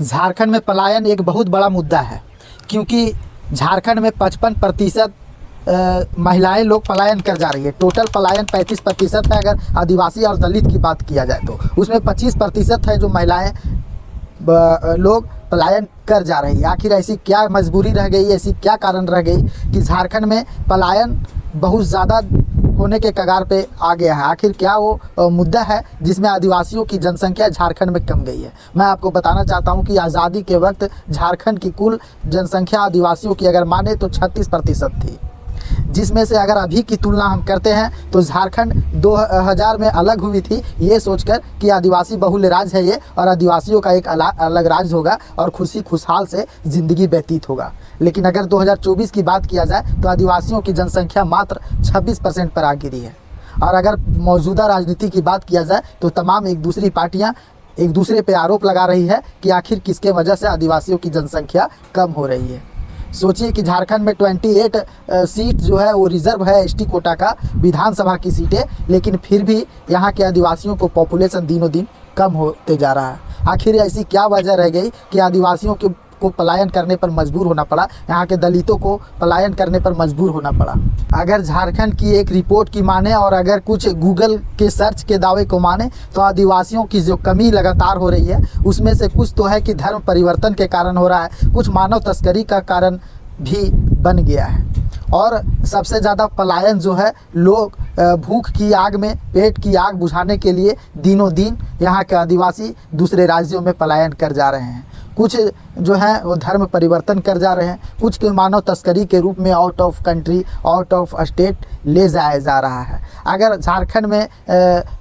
झारखंड में पलायन एक बहुत बड़ा मुद्दा है, क्योंकि झारखंड में 55% महिलाएं लोग पलायन कर जा रही है। टोटल पलायन 35% है अगर आदिवासी और दलित की बात किया जाए तो, उसमें 25% है जो महिलाएं लोग पलायन कर जा रही है। आखिर ऐसी क्या मजबूरी रह गई, ऐसी क्या कारण रह गई कि झारखंड में पलायन बहुत ज़्यादा होने के कगार पे आ गया है? आखिर क्या वो मुद्दा है जिसमें आदिवासियों की जनसंख्या झारखंड में कम गई है? मैं आपको बताना चाहता हूं कि आज़ादी के वक्त झारखंड की कुल जनसंख्या आदिवासियों की अगर माने तो 36% थी, जिसमें से अगर अभी की तुलना हम करते हैं तो झारखंड 2000 में अलग हुई थी ये सोचकर कि आदिवासी बहुल राज्य है ये, और आदिवासियों का एक अलग राज्य होगा और खुशी खुशहाल से ज़िंदगी व्यतीत होगा। लेकिन अगर 2024 की बात किया जाए तो आदिवासियों की जनसंख्या मात्र 26% पर आ गिरी है। और अगर मौजूदा राजनीति की बात किया जाए तो तमाम एक दूसरी पार्टियाँ एक दूसरे पे आरोप लगा रही है कि आखिर किसके वजह से आदिवासियों की जनसंख्या कम हो रही है। सोचिए कि झारखंड में 28 सीट जो है वो रिजर्व है एसटी कोटा का, विधानसभा की सीटें, लेकिन फिर भी यहाँ के आदिवासियों को पॉपुलेशन दिनों दिन कम होते जा रहा है। आखिर ऐसी क्या वजह रह गई कि आदिवासियों को पलायन करने पर मजबूर होना पड़ा, यहाँ के दलितों को पलायन करने पर मजबूर होना पड़ा? अगर झारखंड की एक रिपोर्ट की माने और अगर कुछ गूगल के सर्च के दावे को माने तो आदिवासियों की जो कमी लगातार हो रही है उसमें से कुछ तो है कि धर्म परिवर्तन के कारण हो रहा है, कुछ मानव तस्करी का कारण भी बन गया है। और सबसे ज़्यादा पलायन जो है लोग भूख की आग में पेट की आग बुझाने के लिए दिनों दिन यहाँ के आदिवासी दूसरे राज्यों में पलायन कर जा रहे हैं। कुछ जो है वो धर्म परिवर्तन कर जा रहे हैं, कुछ के मानव तस्करी के रूप में out of country out of state ले जाया जा रहा है। अगर झारखंड में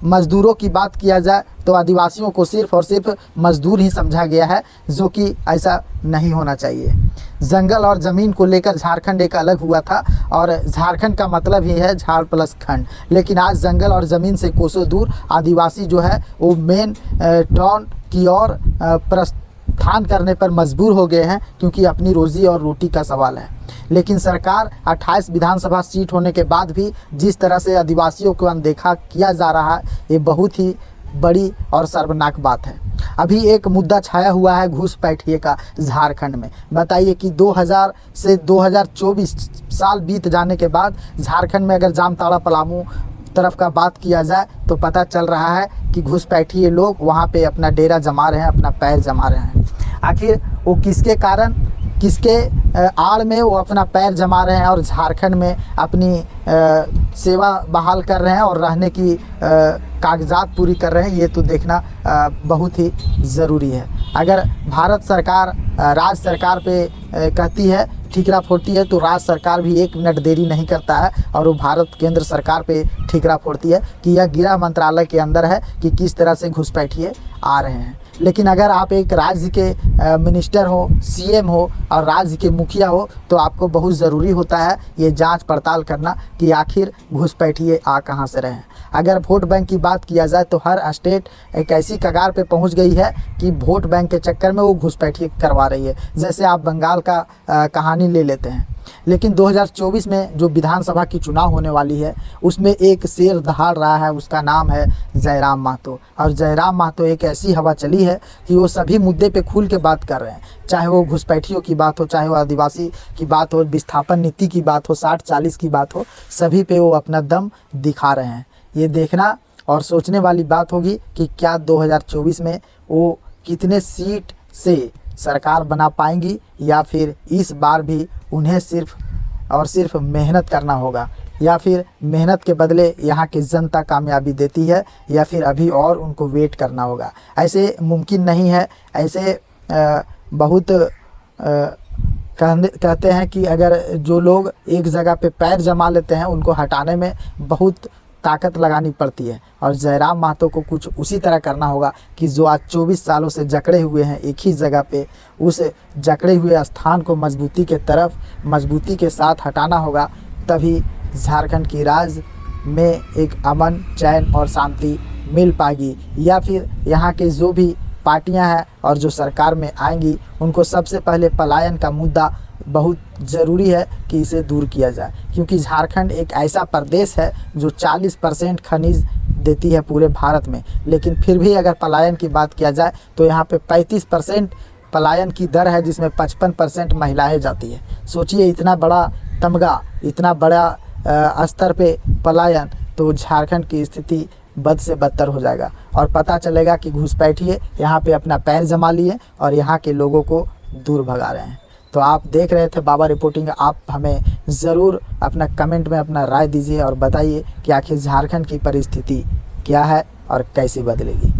मज़दूरों की बात किया जाए तो आदिवासियों को सिर्फ़ और सिर्फ मज़दूर ही समझा गया है, जो कि ऐसा नहीं होना चाहिए। जंगल और ज़मीन को लेकर झारखंड एक अलग हुआ था और झारखंड का मतलब ही है झाड़ प्लस खंड, लेकिन आज जंगल और ज़मीन से कोसों दूर आदिवासी जो है वो मेन टाउन की ओर प्रस्थान करने पर मजबूर हो गए हैं, क्योंकि अपनी रोज़ी और रोटी का सवाल है। लेकिन सरकार 28 विधानसभा सीट होने के बाद भी जिस तरह से आदिवासियों को अनदेखा किया जा रहा है, ये बहुत ही बड़ी और शर्मनाक बात है। अभी एक मुद्दा छाया हुआ है घूसपैठिए का झारखंड में। बताइए कि 2000 से 2024 साल बीत जाने के बाद झारखंड में अगर जामताड़ा पलामू तरफ का बात किया जाए तो पता चल रहा है कि घुसपैठिए लोग वहाँ पे अपना डेरा जमा रहे हैं, अपना पैर जमा रहे हैं। आखिर वो किसके कारण, किसके आड़ में वो अपना पैर जमा रहे हैं और झारखंड में अपनी सेवा बहाल कर रहे हैं और रहने की कागजात पूरी कर रहे हैं, ये तो देखना बहुत ही ज़रूरी है। अगर भारत सरकार राज्य सरकार पे कहती है ठीकरा फोड़ती है तो राज्य सरकार भी एक मिनट देरी नहीं करता है और वो भारत केंद्र सरकार पे ठीकरा फोड़ती है कि यह गृह मंत्रालय के अंदर है कि किस तरह से घुसपैठिए आ रहे हैं। लेकिन अगर आप एक राज्य के मिनिस्टर हो, सीएम हो और राज्य के मुखिया हो तो आपको बहुत ज़रूरी होता है ये जांच पड़ताल करना कि आखिर घुसपैठिए आ कहां से रहे हैं। अगर वोट बैंक की बात किया जाए तो हर स्टेट एक ऐसी कगार पे पहुंच गई है कि वोट बैंक के चक्कर में वो घुसपैठिए करवा रही है। जैसे आप बंगाल का कहानी ले लेते हैं। लेकिन 2024 में जो विधानसभा की चुनाव होने वाली है उसमें एक शेर दहाड़ रहा है, उसका नाम है जयराम महतो। और जयराम महतो एक ऐसी हवा चली है कि वो सभी मुद्दे पे खुल के बात कर रहे हैं, चाहे वो घुसपैठियों की बात हो, चाहे वो आदिवासी की बात हो, विस्थापन नीति की बात हो, 60-40 की बात हो, सभी पे वो अपना दम दिखा रहे हैं। ये देखना और सोचने वाली बात होगी कि क्या 2024 में वो कितने सीट से सरकार बना पाएंगी, या फिर इस बार भी उन्हें सिर्फ और सिर्फ मेहनत करना होगा, या फिर मेहनत के बदले यहाँ की जनता कामयाबी देती है, या फिर अभी और उनको वेट करना होगा। ऐसे मुमकिन नहीं है। ऐसे बहुत कहते हैं कि अगर जो लोग एक जगह पे पैर जमा लेते हैं उनको हटाने में बहुत ताकत लगानी पड़ती है, और जयराम महतो को कुछ उसी तरह करना होगा कि जो आज 24 सालों से जकड़े हुए हैं एक ही जगह पे, उस जकड़े हुए स्थान को मजबूती के तरफ मजबूती के साथ हटाना होगा। तभी झारखंड की राज्य में एक अमन, चैन और शांति मिल पाएगी। या फिर यहाँ के जो भी पार्टियाँ हैं और जो सरकार में आएंगी उनको सबसे पहले पलायन का मुद्दा बहुत ज़रूरी है कि इसे दूर किया जाए, क्योंकि झारखंड एक ऐसा प्रदेश है जो 40% खनिज देती है पूरे भारत में, लेकिन फिर भी अगर पलायन की बात किया जाए तो यहाँ पे 35% पलायन की दर है जिसमें 55% महिलाएं जाती है। सोचिए इतना बड़ा तमगा, इतना बड़ा स्तर पे पलायन, तो झारखंड की स्थिति बद से बदतर हो जाएगा और पता चलेगा कि घुसपैठिए यहाँ पे अपना पैर जमा लिए और यहाँ के लोगों को दूर भगा रहे हैं। तो आप देख रहे थे बाबा रिपोर्टिंग। आप हमें ज़रूर अपना कमेंट में अपना राय दीजिए और बताइए कि आखिर झारखंड की परिस्थिति क्या है और कैसे बदलेगी।